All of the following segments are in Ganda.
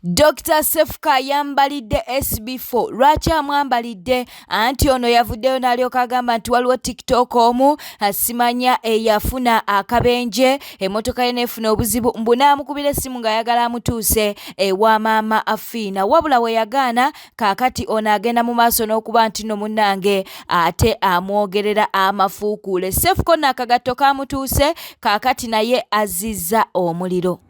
Dr. Sefuka yambalidde SB4 lwaki amwambalidde anti ono yavuddeyo n'alyoka agamba nti waliwo TikTok omu asimanya eyafuna akabenje emmotoka ye neefuna obuzibu mbu n'amukubira essimu ng'ayagala amutuuse ewa Maama Fiina wabula we yagaana kaakati ono agenda mu maaso n'okuba nti nno munnange ate amwogerera amafuukuule. Sefuka ono akagatto kaamutuuse kaakati naye azizza omuliro.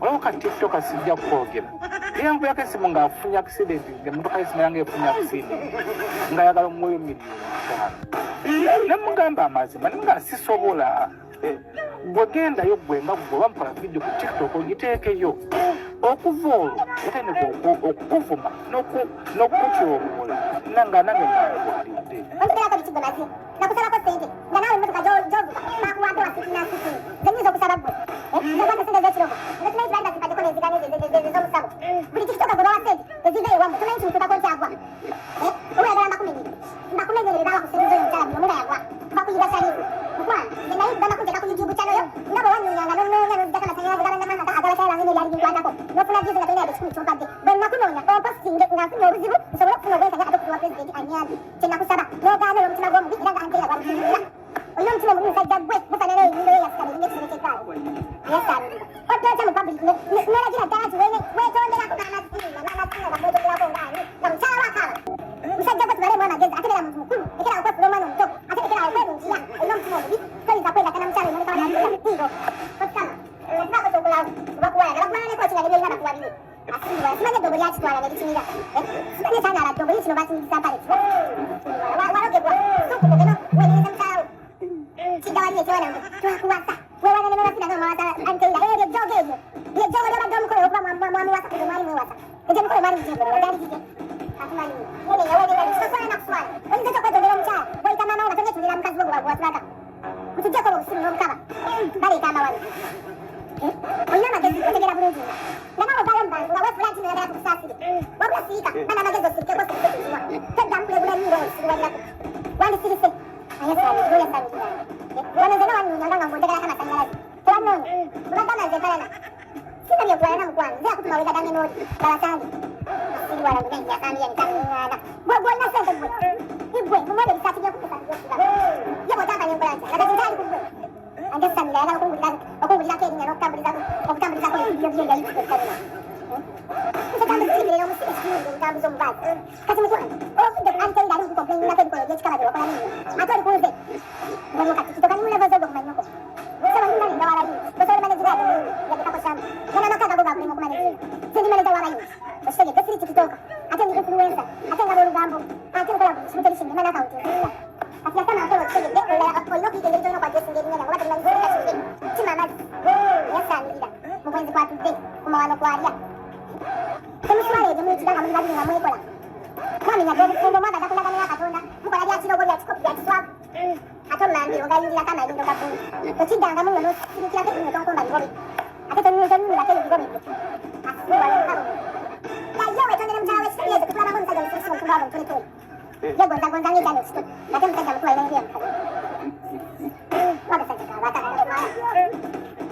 Olwoka TikTok asijja kwogera yangu yake simu ng'afunye accident emmotoka y'essimu yange efunye accident ng'ayagala omwoyo milioni 5 nemugamba amazima nemugamba sisobola bwegendayo gwe nga gwe bamukola vidiyo ku TikTok ogiteekeyo okuva olwo otandika okukuvuma n'okukutyoboola nange nagwalidde nakusalako sente nga nawe emmotoka gy'ovuga bakuwadde wasituna sitini zenyinza okusaba gwe nobanga sente z'ekirogo netumanyi tibali basigadeko n'enzigano ez'omusabo buli TikTok gwe bawa sente eziveeyo wamu tumanyi kimutuukako nkyagwa oyagala mbakumenyerere bawa ku sente z'omukyala bino muna yagwa bakuyiga shalifu mukwana naye gamba kunteeka ku YouTube channel yo nga bwe wanyunyanga n'onoonya n'ozigako amasannyalaze galangamanga agala kyalange n'ebyali binkwatako n'ofuna views nga tolina yadde kikumi ky'ompadde bwe nakunoonya ompostinge nga nfuna obuzibu nsobole okufuna obwenkanya ate okutuwa pulezidenti anyambe kye nakusaba n'ogaana olw'omutima gw'omubi era nga AKATAMBI gwamukiririra olina omutima omubi musajja gwe gufaanana ennyindo ye yasitabiri ng'ekisolo ky'ekkaali yesaalirira otooca mu public n'olagira ddala nti weetonderako n'amasiina nga mwetonderako ng'ani nga mukyala wa kaaba musajja gwe tubalemu amagezi ate beera muntu mukulu ekera okwefula omwana omuto ate ekera okwebunjira olina omutima omubi toyinza kwegata na mukyala emmotoka walaira iro osikama nakibaako kyokolawo bakuwayagala kumananeko kinga nebyo olina bakuwalire asimbula simanye eddogo lyakitwala nelikimira simanye kyanyala ddogo ye kino bakiyingiza mpale walogegwa sukugeno wenyereza mukyalawo kigawaliyo ekiwanange twakuwasa wewana ne maamafina ng'omawasa anntaylor ebyo jjogo ebyo lyejjogo lyobadde omukolo okuba mwamuwasa kuze mwali mwewasa ekyo mukolo mwali mujibolo ogali kike atumanyi sosola nakuswala oyinza ekyo okwetondera omukyala boyita maama wo nga tongetondera mukazi wo gwatulaga mutujjeko obusimu n'obukaba baleeta amawano olina amagezi otegera bulungi nga nawe ovayo mubantu nga weefula nti noyagala tukusaasire wabula siika bana amagezi osirikeko sirikekinywa toddamu kulegula nnyindo osiriwalirako wandisirise ayasaanyiyasaanyikiraa wano nze nawanyunyanga nga ng'ondegerako amasannyalaze tewannoonya mubadde amaze empalana sindabye okuwalana mukwano nze akutuma wegadange n'oli babasange siriwala mugenyi yasambiye nitamuŋŋaana gwonna sente gwe igwe mumwebe ebisaati byokukusaniyosiga ye bw'otampanya enkola ntya nga gazintaali ku gwe anje samira yagala okungulirako erinnya n'okutambulizako ebyo byeyayituetabina nsetambuzikirirera omusibe kitundu ntambuza omubaazi kati mukwano ovudde antayira ali mukukomplaininako ebikolo by'ekikaba bye wakola ninyo ate oli kunze ng'olyo kati kitokani mulevo z'ogwo kumanyoko saba nyumbalinga w'abayinzi osobola manejiraadi yagekako shamba gana amaka gago gakulema okumanejira sendi maneja w'abayinzi okitegedde siri tikitoka ate ndi influensa ate ngaba olugambo ate nkola simuterishinge mana akawunti nzira kati yasama ate okitegedde olina okuyiga engeri gyolina okwajesinga erinnya lyange oba terimanyisirika kiffe kima amazzi yasaanirira mu bwenzi kwatudde ku mawano kwalya temuswala ebyo muyitira nga mulibabiri nga mwekola mwamenyadde obufumbo mwagaza kulaganira katonda mukola byakirogo byakikopi byakiswavu ate omulambiro ogayingirirako amayindo gabbulu tokiddangamu nno nosirikirako erinnya tonkomba bigobe ate tonyumirako ebyo bigobe byo asiwalokabo yaye wetondere mukyala w'ekituli ekyo tutulabamu omusajja omusimusimu omutumba wabo omutoletole ye gonzagonzanga ekyalo ekituli ate musajja mukulu alina enviya mukazi wagasajja kabatakaaaa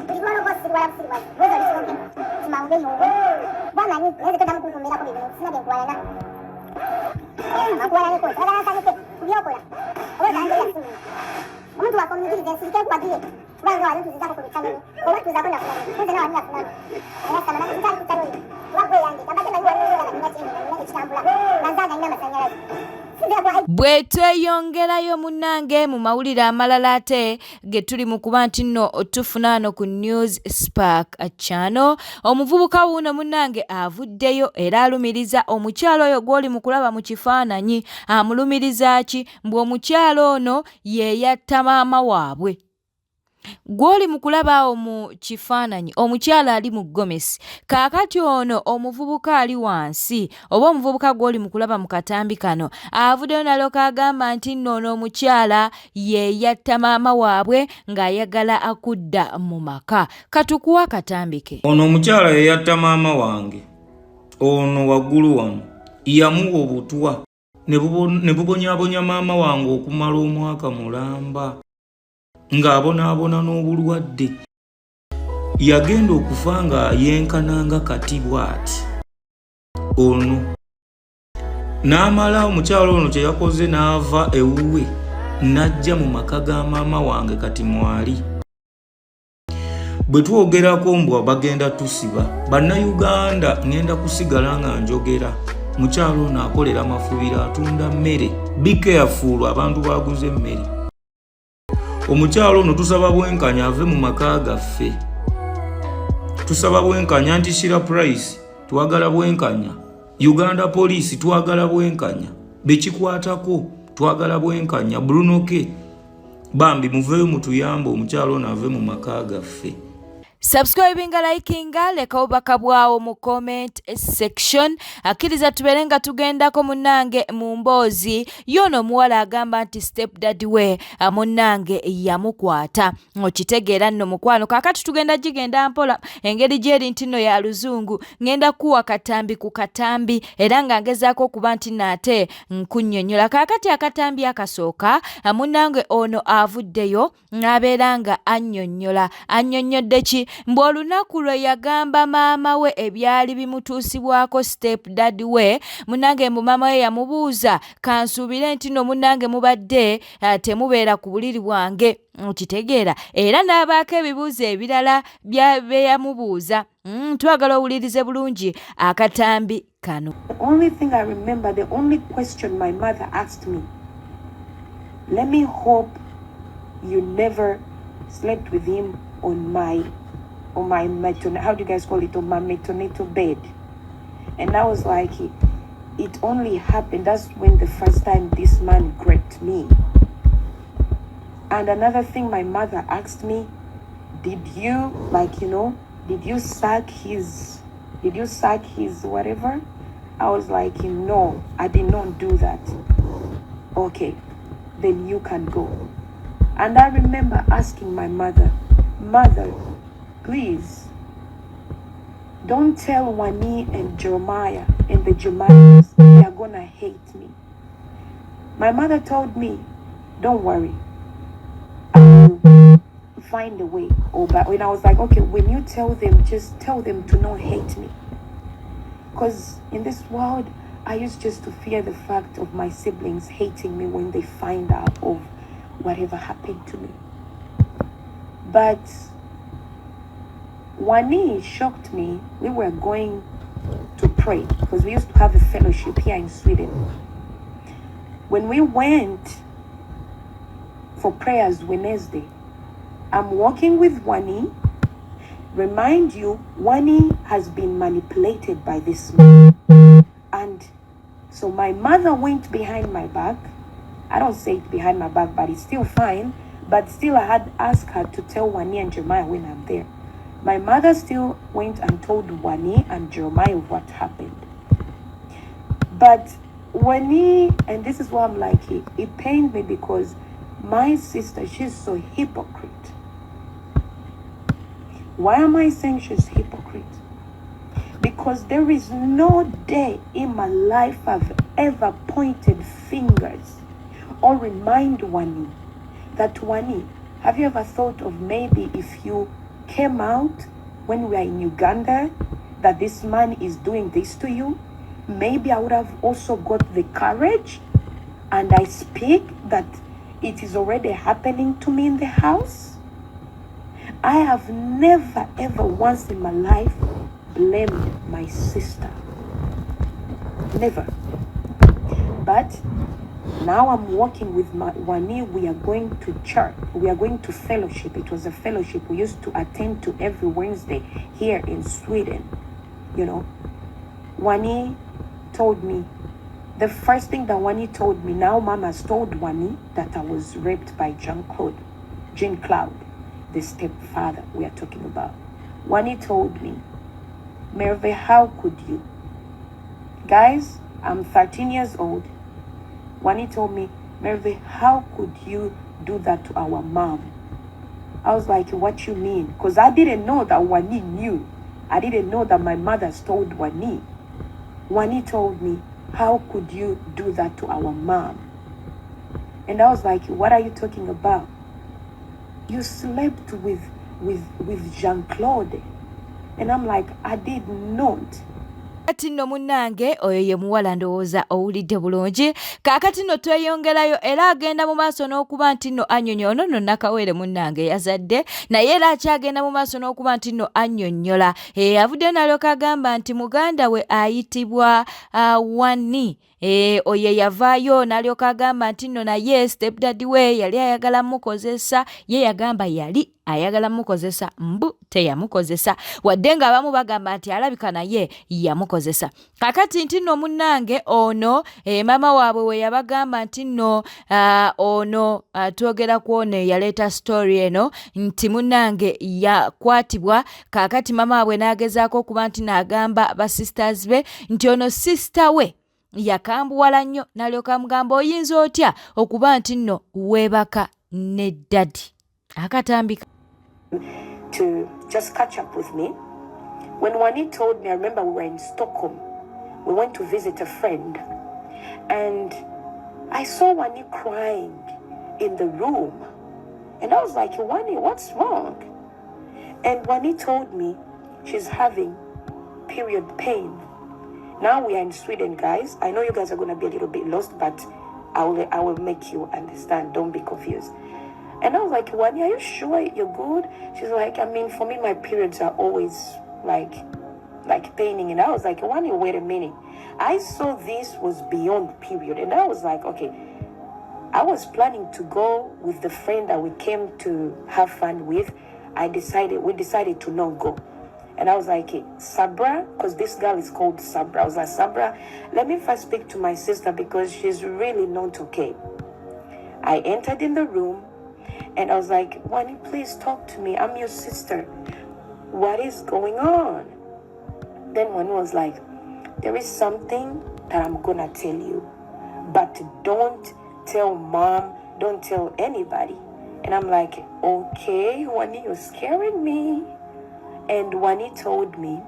bigwaloko siriwala busiriwala wezo likiroge kimange yungu bwamanyi naye toddamu kunkumirako bibino sinabye nkuwalana akuwalaneko oyagala nsanyuke kubyokola oba otange yasimu omuntu wakomumikiriza ensirike nkubagire kubanga wali ntuzizako ku bicanoni oba tuzako nafunani nze nawe ani nafunani ayasamana kitali ku canoni wagwe yange ambadde manyi waliyoga nalina kyeni nalina ekitambula nazaaga nina amasanyalaze bwe tweyongerayo munnange mu mawulire amalala ate ge tuli mu kuba nti nno tufuna ano ku News Spark channel omuvubuka wuno munnange avuddeyo era alumiriza omukyalo oyo gw'oli mu kulaba mu kifaananyi amulumiriza ki mbwe omukyalo ono ye yatta maama waabwe gw'oli mu kulaba awo mu kifaananyi omukyala ali mu ggomesi kaakati ono omuvubuka ali wansi oba omuvubuka gw'oli mu kulaba mu katambi kano avuddeyo nalyoka agamba nti nno ono omukyala ye yatta maama waabwe ng'ayagala akudda mu maka katukuwa akatambi ke ono omukyala ye yatta maama wange ono waggulu wano yamuwa obutwa ne bubonyabonya maama wange okumala omwaka mulamba ng'abonaabona n'obulwadde yagenda okufa nga yenkananga kati bw'ati ono. N'amala omukyalo ono kye yakoze n'ava ewuwe n'ajja mu maka ga maama wange kati mwali. Bwe twogerako mbwa bagenda tusiba. Bannayuganda ngenda kusigala nga njogera. Mukyalo ono akolera mafubira atunda mmere. Be careful abantu baguze mmere. Omukyalo ono tusaba bwenkanya ave mu maka gaffe. Tusaba bwenkanya anti-Shira Price twagala bwenkanya. Uganda Police twagala bwenkanya. Bekikwatako twagala bwenkanya. Brunoke bambi muveyo mutuyambe omukyalo ono ave mu maka gaffe. Subscribinga, likinga, leka obaka bwawo mu comment section. Akkiriza tuberenga tugendako munnange mu mboozi yono muwala agamba nti stepdad we munnange yamukwata. Okitegeera nno mukwano kakati tugenda gigenda mpola engeri gyeri nti nno ya luzungu ngenda kuwa katambi ku katambi era nga ngezaako okuba nti nate nkunnyonnyola. Kakati akatambi akasooka munnange ono avuddeyo n'abeera nga annyonnyodde ki mbu olunaku lwe yagamba maama we ebyali bimutuusibwako stepdad we munnange mbu maama we yamubuuza kansuubire nti no munnange mubadde temubeera ku buliri bwange. Okitegeera era n'abaako ebibuuzo ebirala bye yamubuuza. Twagala owulirize bulungi akatambi kano. The only thing I remember, the only question my mother asked me, let me hope you never slept with him on my maternal, how do you guys call it, on my maternal bed. And I was like, it only happened, that's when the first time this man grabbed me. And another thing my mother asked me, did you suck his whatever? I was like, no, I did not do that. Okay, then you can go. And I remember asking my mother, please, don't tell Wani and Jeremiah and the Jeremiahs they are gonna hate me. My mother told me, don't worry, I will find a way. But when I was like, okay, when you tell them, just tell them to not hate me. Because in this world, I used just to fear the fact of my siblings hating me when they find out of whatever happened to me. But Wani shocked me. We were going to pray because we used to have a fellowship here in Sweden. When we went for prayers Wednesday, I'm walking with Wani. Remind you, Wani has been manipulated by this man. And so my mother went behind my back. I don't say it behind my back, but it's still fine. But still, I had asked her to tell Wani and Jeremiah when I'm there. My mother still went and told Wani and Jeremiah what happened. But Wani, and this is why I'm like, it pained me because my sister, she's so hypocrite. Why am I saying she's hypocrite? Because there is no day in my life I've ever pointed fingers or remind Wani that, Wani, have you ever thought of maybe if you came out when we are in Uganda that this man is doing this to you, maybe I would have also got the courage and I speak that it is already happening to me in the house? I have never ever once in my life blamed my sister. Never. But now I'm working with Wani. We are going to church. We are going to fellowship. It was a fellowship we used to attend to every Wednesday here in Sweden. You know, Wani told me, the first thing that Wani told me, now Mama's told Wani that I was raped by Jean-Claude, the stepfather we are talking about. Wani told me, Merve, how could you? Guys, I'm 13 years old. Wani told me, Merve, how could you do that to our mom? I was like, what you mean? Because I didn't know that Wani knew. I didn't know that my mother's told Wani. Wani told me, how could you do that to our mom? And I was like, what are you talking about? You slept with with Jean-Claude. And I'm like, I did not. Kati nno munnange oyo ye muwala ndowooza owulidde bulungi. Kaakati nno tweyongerayo era agenda mu maaso n'okuba nti nno annyonnyola nno Nakawere munnange yazadde naye era akyagenda mu maaso n'okuba nti nno annyonnyola. Avuddeyo n'alyoka agamba nti muganda we ayitibwa Wani. Oye yavaayo n'alyoka agamba nti nno naye stepdaddy we yali ayagala mukozesa, ye yagamba yali ayagala mukozesa mbu teyamukozesa wadde nga abamu bagamba nti alabika naye yamukozesa. Kakati nti nno munnange ono mama waabwe we yabagamba nti nno ono twogera ku ono yaleeta story eno nti munnange yakwatibwa. Kakati mama waabwe n'agezaako okuba nti n'agamba ba sisters be nti ono sister we yakambuwala nnyo n'alyoka mugamba oyinza otya okuba nti nno weebaka ne daddy. Akatambi to just catch up with me. When Wani told me, I remember we were in Stockholm. We went to visit a friend. And I saw Wani crying in the room. And I was like, Wani, what's wrong? And Wani told me she's having period pain. Now we are in Sweden, guys. I know you guys are going to be a little bit lost, but I will make you understand. Don't be confused. And I was like, Wani, are you sure you're good? She's like, I mean, for me, my periods are always like paining. And I was like, Wani, wait a minute. I saw this was beyond period. And I was like, okay, I was planning to go with the friend that we came to have fun with. We decided to not go. And I was like, hey, Sabra, because this girl is called Sabra. I was like, Sabra, let me first speak to my sister because she's really not okay. I entered in the room and I was like, Wani, please talk to me. I'm your sister. What is going on? Then Wani was like, there is something that I'm going to tell you, but don't tell mom, don't tell anybody. And I'm like, okay, Wani, you're scaring me. And Wani told me,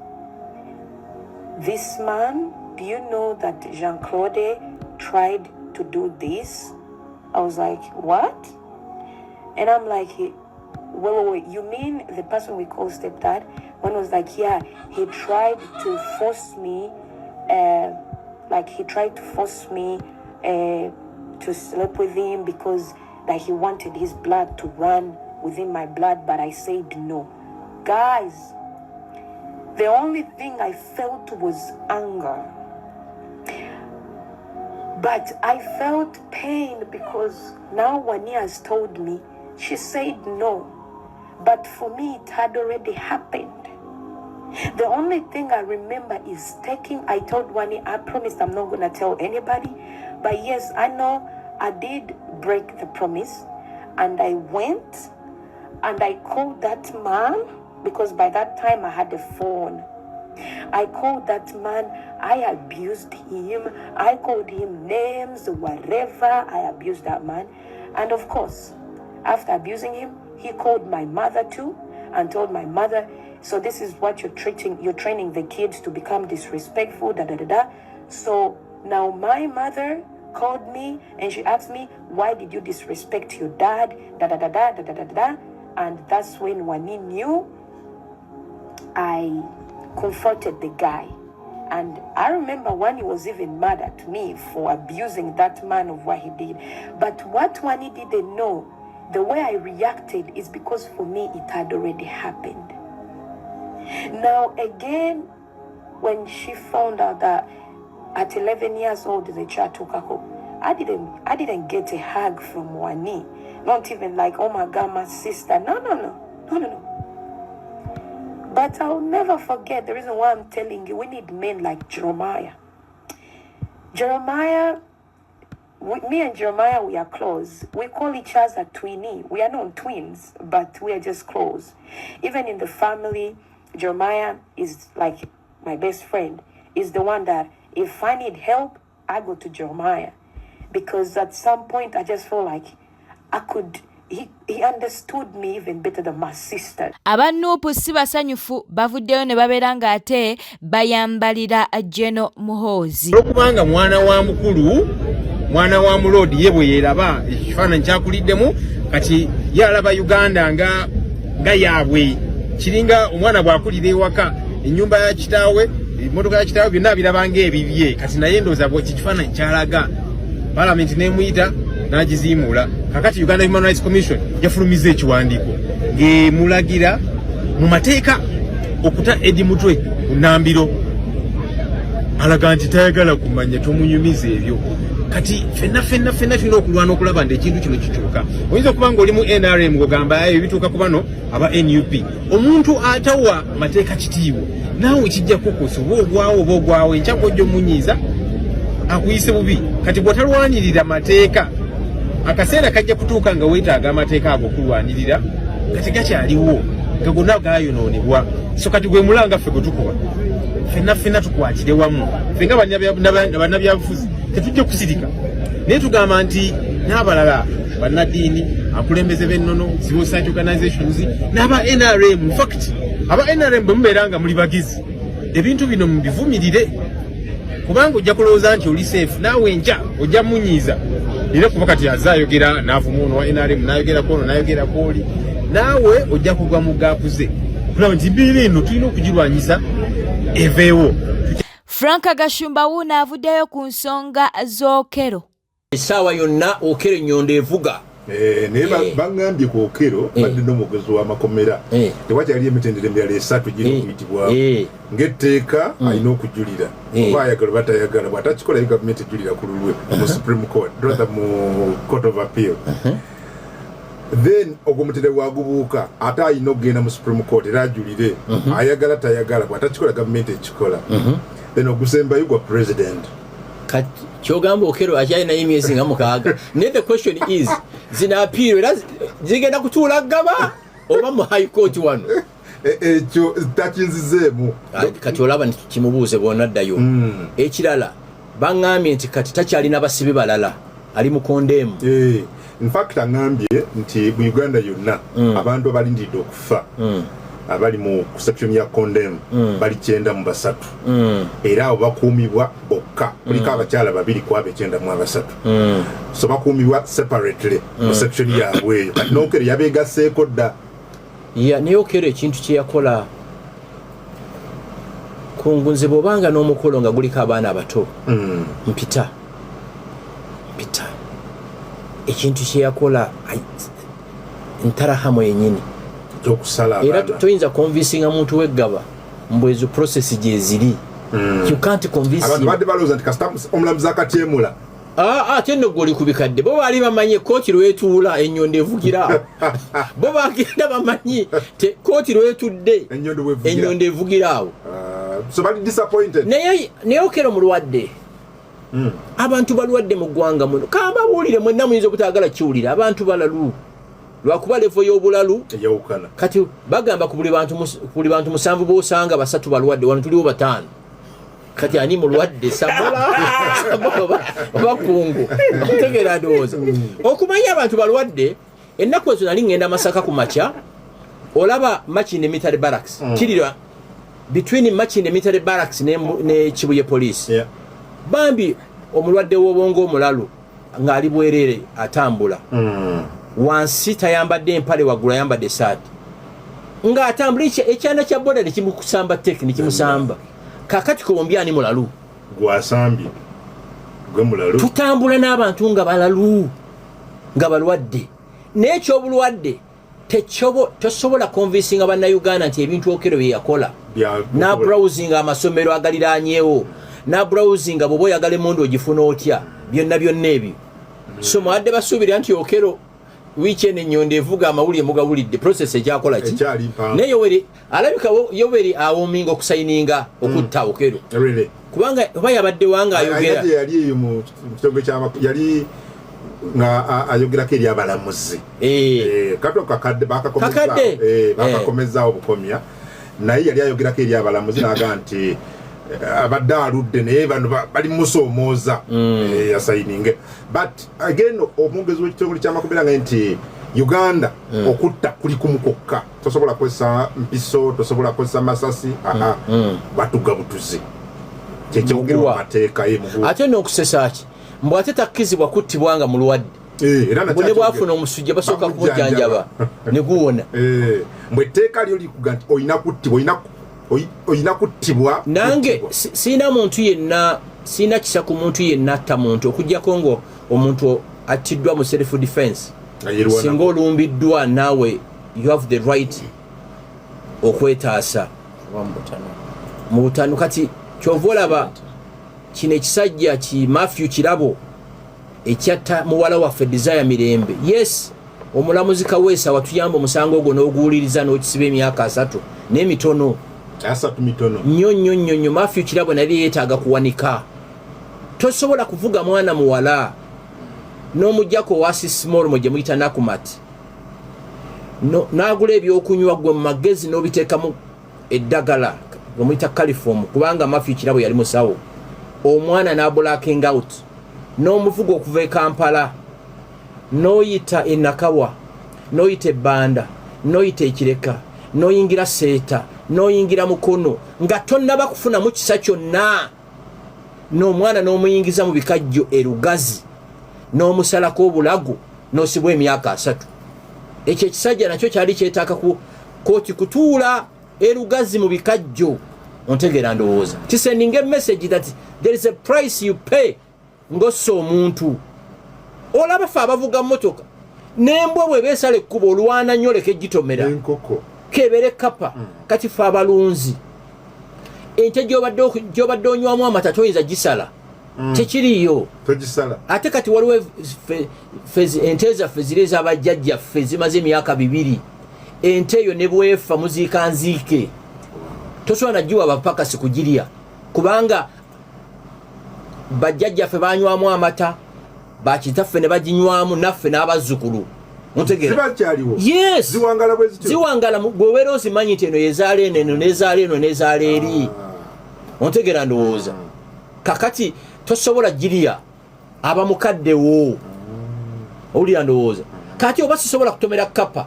this man, do you know that Jean-Claude tried to do this? I was like, what? And I'm like, wait, you mean the person we call stepdad? One was like, yeah, he tried to force me, to sleep with him because that he wanted his blood to run within my blood, but I said no. Guys, the only thing I felt was anger. But I felt pain because now Wani has told me, she said no. But for me, it had already happened. The only thing I remember is I told Wani, I promised I'm not going to tell anybody. But yes, I know I did break the promise. And I went and I called that man. Because by that time I had a phone. I called that man, I abused him, I called him names, whatever, I abused that man. And of course, after abusing him, he called my mother too and told my mother, so this is what you're training the kids to become disrespectful, So now my mother called me and she asked me, why did you disrespect your dad, And that's when Wani knew. I confronted the guy. And I remember Wani was even mad at me for abusing that man of what he did. But what Wani didn't know, the way I reacted is because for me it had already happened. Now again, when she found out that at 11 years old the child took her home, I didn't get a hug from Wani. Not even like, oh my God, my sister. No. But I'll never forget the reason why I'm telling you, we need men like Jeremiah. Me and Jeremiah, we are close. We call each other twinny. We are not twins, but we are just close. Even in the family, Jeremiah is like my best friend. Is the one that if I need help, I go to Jeremiah. Because at some point, I just felt like he understood me even better than my sister. Abanupu si basanyufu bavuddeyo ne babeera nga ate bayambalira General Muhoozi. Okubanga mwana wa mukulu, mwana wa mulodi ye bwe yeraba ekifaananyi kyakuliddemu kati yalaba Uganda nga nga yaabwe kiringa omwana bw'akulira ewaka ennyumba ya kitaawe emmotoka ya kitaawe byonna birabanga ebibye kati naye ndowooza kikifaananyi kyalaga palamenti n'emuyita n'agiziimuula kakati Uganda Human Rights Commission yafulumiza ekiwandiiko ng'emulagira mu mateeka okuta Edi Mutwe mu Nambiro alaga nti tayagala kumanya tomunyumiza ebyo kati fenna tulina okulwana okulaba nti ekintu kino kikyuka oyinza okuba nga oli mu NRM ogamba ebituuka ku bano aba NUP omuntu atawa mateeka kitiibwa naawe kijja kukosa oba ogwawo enkya bw'ojja omunyiiza akuyise bubi kati bw'otalwanirira mateeka akaseera kajja kutuuka nga weetaaga amateeka ago okulwanirira kati gakyaliwo nga gonna gaayonoonebwa so kati gwe mulanga ffe gwe tukuba fenna tukwatire wamu ffe nga bannabyabufuzi tetujja kusirika naye tugamba nti n'abalala bannaddiini akulembeze b'ennono civil society organizations n'aba NRM infact aba NRM bwe mubeera nga muli bagizi ebintu bino mubivumirire kubanga ojja kulowooza nti oli safe naawe enkya ojja munyiiza era kuba kati azaayogera n'avuma ono wa NRM n'ayogerako ono n'ayogerako oli naawe ojja kugwa mu gaapuze okulaba nti mbiira eno tulina okugirwanyisa eveewo. Frank Gashumba WUNO avuddeyo ku nsonga z'Okero. Essaawa yonna Okero Nnyonde evuga. Naye bangambye ku Okero badde n'omugezi w'amakomera tewakyali emitendera emirala esatu giri okuyitibwa ng'etteeka alina okujulira oba ayagala oba tayagala bw'atakikola ye gavumenti ejulira ku lulwe mu Supreme Court rather mu Court of Appeal. Then ogwo mutendera bwagubuuka ate alina okugenda mu Supreme Court era ajulire ayagala tayagala bw'atakikola gavumenti ekikola then ogusembayo gwa president. Kyogamba Okero akyalina emyezi nga 6. Naye the question is zina appeal era zigenda kutuula gaba oba mu high court wano ekyo takinzizeemu kati olaba nti kimubuuze bw'onaddayo. Ekirala baŋŋambye nti kati takyalina basibe balala ali mu kondemu. In fact angambye nti mu Uganda yonna abantu abalindiridde okufa abali mu section ya condemn bali 9 era abo bakuumibwa bokka kuliko abakyala 2 ku abo 9 so bakuumibwa separately mu section yaabwe eyo kati n'Okero yabeegaseeko dda. Naye Okero ekintu kye yakola kungunze bw'obanga n'omukolo nga guliko abaana abato mpita ekintu kye yakola ntarahamu yennyini era toyinza konvinsinga muntu weggaba mbwezo process gye ziri. You can't convince abantu badde balooza nti kasita omulamuzi akatyemula ate nno gwe oli ku bikadde bo baali bamanyi kooti lwetuula ennyonde evugira bo bagenda bamanyi kooti lwetudde ennyonde evugira awo so bali disappointed. naye Okero mulwadde abantu balwadde mu ggwanga muno kambabuulire mwenna muyinza obutaagala kiwulira abantu balalu lwakuba levo y'obulalu eyawukana kati bagamba ku buli bantu 7 b'osanga 3 balwadde wano tuliwo 5 kati ani mulwadde sabola oba kungu otegeera ndowooza okumanya abantu balwadde ennaku ezo nali ngenda Masaka ku makya olaba Makinde Military Barracks kirira between Makinde Military Barracks ne Kibuye Police bambi omulwadde w'obwongo omulalu ng'ali bwerere atambula wansi tayambadde empale waggulu ayambadde saati ng'atambula ekyana kya boda ne kimusamba teki ne kimusamba kakati kombi ani mulalu gwasambye gwe mulalu tutambula n'abantu nga balalu nga balwadde n'ekyobulwadde tosobola konvinsinga bannayuganda nti ebintu Okero bye yakola na browsing amasomero agaliranyeewo na browsing bw'oba oyagala emondi ogifuna otya byonna ebyo so mwadde basuubira nti Okero weekend ennyonde evuga amawulire mugawulidde process ekyakola ki naye alabika Yoweri awoominga okusayininga okutta Okero kubanga oba yabadde wanga ayogera yali eyo mu kitongole yali nga ayogerako eri abalamuzi kato kakadde bakakomezaawo obukomya naye yali ayogerako eri abalamuzi n'aga nti abadde aludde naye bano bali musoomooza yasayininge but again omwogezi w'ekitongole ky'amakomera nga nti Uganda okutta kuli kumukokka tosobola kwesa mpiso tosobola kwesa masasi batuga butuzi kyekyogerwa mateeka ate n'okusesa ki mbw ate takkizibwa kuttibwanga mulwadde bune bwafuna omusujja basooka kumujjanjaba ne guwona mbweteeka lyo likuga nti olina kuttibwa. Nange siina muntu yenna, siina kisa ku muntu yenna atta muntu okuggyako ngo omuntu attiddwa mu self defense. Singa olumbiddwa naawe you have the right okwetaasa mu butano. Kati kyova olaba kino ekisajja ki Matthew Kirabo ekyatta muwala waffe Desire Mirembe. Yes, omulamuzi Kaweesa watuyamba omusango ogwo n'oguwuliriza n'okisiba emyaka 3 n'emitono. 3 mitono. Nnyo Matthew Kirabo nali yeetaaga kuwanika. Tosobola kuvuga mwana muwala n'omujjako wasi small mo gye muyita Nakumat. N'agula ebyokunywa gwe mu magezi n'obiteekamu eddagala gwe muyita Caliform kubanga Matthew Kirabo yali musawo. Omwana n'abulacking out n'omuvugo okuva e Kampala n'oyita e Nakawa n'oyita ebbanda n'oyita ekireka n'oyingira Seeta n'oyingira Mukono nga tonnaba kufunamu kisa kyonna n'omwana n'omuyingiza mu bikajjo erugazi n'omusalako obulago n'osibwa emyaka 3. Ekyo ekisajja nakyo kyali kyetaaka ku kooti kutuula erugazi mu bikajjo. Ontegeera ndowooza kisendinga message that there is a price you pay ngossa omuntu. Olaba fe abavuga motoka n'embwa bwe beesala ekkubo olwana nnyo leka egitomera enkoko kebere kapa. Kati fe abalunzi ente gy'obadde onywamu amata toyinza gisala tekiriyo togisala. Ate kati waliwo ente zaffe ziri ez'abajjajjaffe zimaze emyaka 2. Ente eyo ne bwefa muziika nziike tosobola nagiwa abapakasi kugirya kubanga bajjajjaffe banywamu amata bakitaffe ne baginywamu naffe n'abazzukulu. Ontegeera? Yes. Ziwangala bwe zityo. Ziwangala bw'obeera ozimanyi nti eno ezaala eno eno n'ezaala eno n'ezaala eri. Ontegeera ndowooza. Kakati tosobola girya abamukaddewo. Owulira ndowooza. Kati oba sisobola kutomera kapa,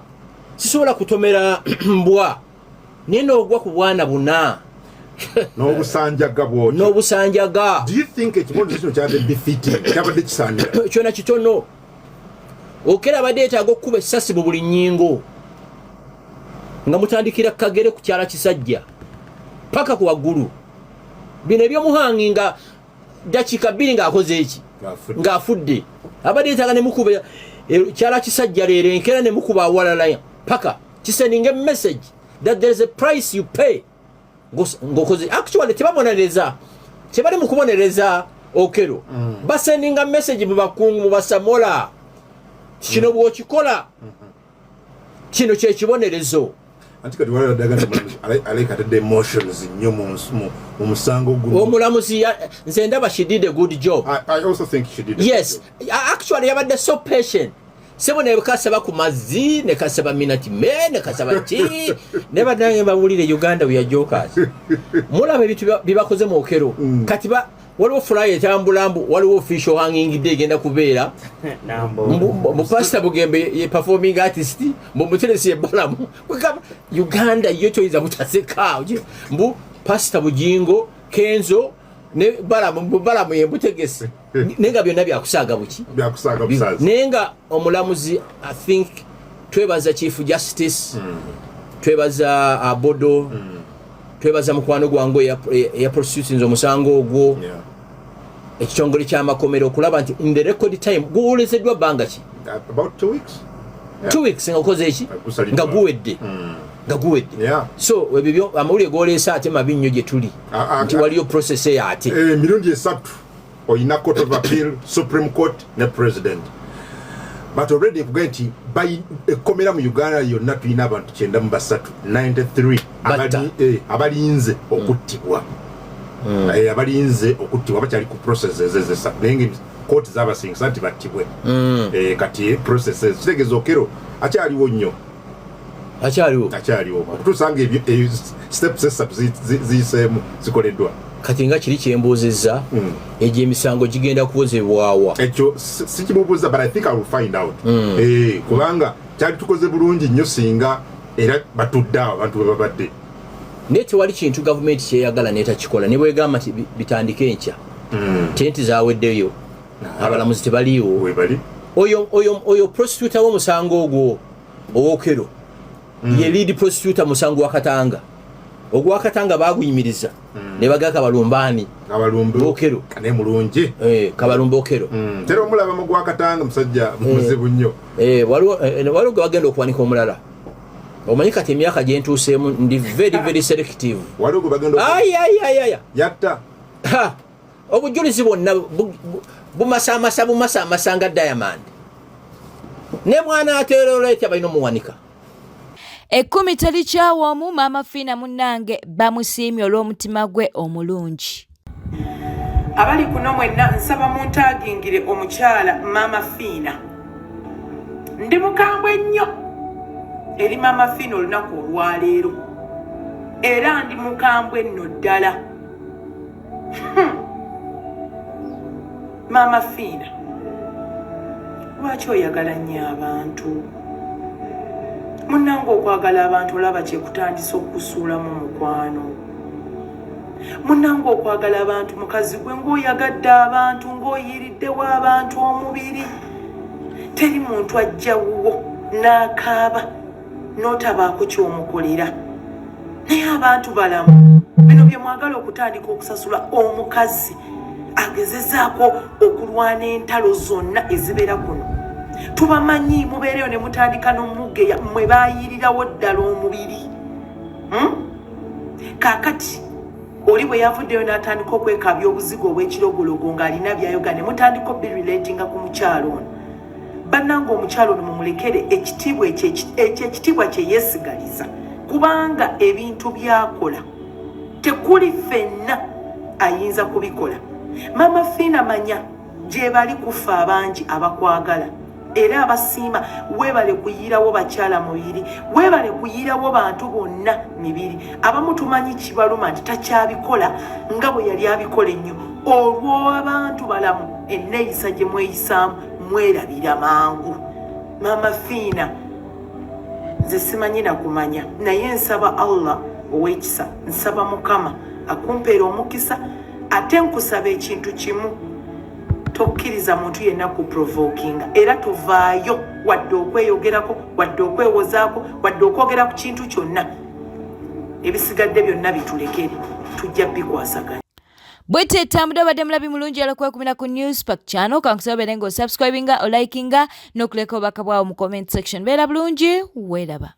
sisobola kutomera mbwa, naye n'ogwa ku bwana buna n'obusanjaga bw'otyo. N'obusanjaga. Do you think ekibonezo kino kyabadde befitting? Kyabadde kisaanira? Kyona kitono. Okera abadde yeetaaga okkuba essasi mu buli nnyingo nga mutandikira Kagere ku kyala Kisajja paka ku waggulu. Bino ebyomuhangi nga dakiika 2 ng'akoze eki ng'afudde. Abadde yeetaaga ne mukuba kyala Kisajja leero enkera ne mukuba awalala paka kisendinga message that there is a price you pay. Ngokoze actually tebabonereza, tebali mu kubonereza Okero. Basendinga message mu bakungu mu basamola. Kino bw'okikola kino kye kibonerezo. Anti kati wala dagana alekatadde emotions nnyo mu musango guno. Omulamuzi nze ndaba she did a good job. I also think she did a yes good job. Actually yabadde so patient. Sebo ne kasaba ku mazzi ne kasaba minati me ne kasaba ki neba nange bawulire Uganda we are jokers. Mulaba ebitu bibakoze mu Okero. Kati waliwo fly etambulambu waliwo official hanging day genda kubeera mu Pastor Bugembe ye performing artist mu mutelesi ebalamu Uganda yo toyiza mutaseka mbu Pastor Bujingo Kenzo ne balamu yebutegese nenga byonna byakusaaga buki nenga omulamuzi I think twebaza Chief Justice twebaza Abodo twebaza mukwano gwango ya prosecutions omusango ogwo ekitongole ky'amakomero okulaba nti in the record time guwuliziddwa bbanga ki about 2 weeks 2 weeks ngaokoze eki nga guwedde so ebyo amawulire gooleesa ate mabi nnyo gye tuli nti waliyo process eyo ate emirundi 3 oyina court of appeal Supreme Court ne president but already kuga nti ekomera mu Uganda yonna tulina abantu 93 abalinze okuttibwa abalinze okuttibwa bakyali ku processes ezesa nenge court z'abasinga nti battibwe kati processes kitegeeza Okero akyaliwo nnyo akyaliwo okutusanga steps esatu ziyiseemu zikoleddwa kati nga kiri kyembuuzizza egyo emisango gigenda kuwozebwawa ekyo sikimubuuza but I think I will find out kubanga kyali tukoze bulungi nnyo singa era batudde awo abantu bwe babadde naye tewali kintu gavumenti kyeyagala neetakikola ne bwegamba nti bitandike enkya tenti zaweddeyo abalamuzi tebaliiwo oyo prostitute w'omusango ogwo owokero ye lead prostitute musango wakatanga ogwakatanga baguyimiriza ne bagaka balumbaani bokero kane mulungi kabalumbokero tero mulaba mu gwakatanga musajja muzibu nnyo waliwo bagenda okuwanika omulala omanyi kati emyaka gye ntuuseemu ndi very selective waliwo bagenda yatta obujulizi bwonna bumasamasa nga diamond ne mwana ateeroleetya balina omuwanika Ekkumi telikyawomu Maama Fiina munnange bamusiimye olw'omutima gwe omulungi. Abali kuno mwenna nsaba muntagingire omukyala Maama Fiina. Ndi mukambwe nnyo eri Maama Fiina olunaku olwaleero. Era ndi mukambwe nno ddala. Maama Fiina, lwaki oyagala nnyo abantu? Munnange okwagala abantu olaba kyekutandisa okusuulamu mukwano. Munnange okwagala abantu mukazi gwe ng'oyagadde abantu ng'oyiriddewo abantu omubiri. Teri muntu ajja wuwo n'akaaba n'otabaako ky'omukolera. Naye abantu balamu bino bye mwagala okutandika okusasula omukazi agezezaako okulwana entalo zonna ezibeera kuno. Tubamanyi mubeereyo ne mutandika n'omugeya mwe baayirirawo ddala omubiri. Kaakati oli bwe yavuddeyo n'atandika okwekabya obuzigo obw'ekirogologo ng'alina by'ayoga ne mutandika obirelatinga ku mukyalo ono. Bannange omukyalo ono mumulekere ekitiibwa ekitiibwa kye yeesigaliza kubanga ebintu by'akola tekuli ffenna ayinza kubikola. Maama Fiina manya gye bali kufa abangi abakwagala. Era abasiima weebale kuyiirawo bakyala mubiri, weebale kuyiirawo bantu bonna mibiri. Abamu tumanyi kibaluma nti takyabikola nga bwe yali abikola ennyo. Olw'abantu balamu enneeyisa gye mweyisaamu mwerabira mangu. Maama Fiina, nze simanyi na kumanya, naye nsaba Allah ow'ekisa, nsaba Mukama akumpeera omukisa, ate nkusaba ekintu kimu. Tokkiriza muntu yenna ku provokinga era tovaayo wadde okweyogerako wadde okwewozaako wadde okwogera ku kintu kyonna. Ebisigadde byonna bitulekere, tujja bikwasaganya. Bwete tambudde obadde mulabi mulungi alokwekumira ku News Pack channel. Kankusaba obeere ng'osubscribinga, olikinga n'okuleka obubaka bwawo mu comment section. Beera bulungi, weeraba.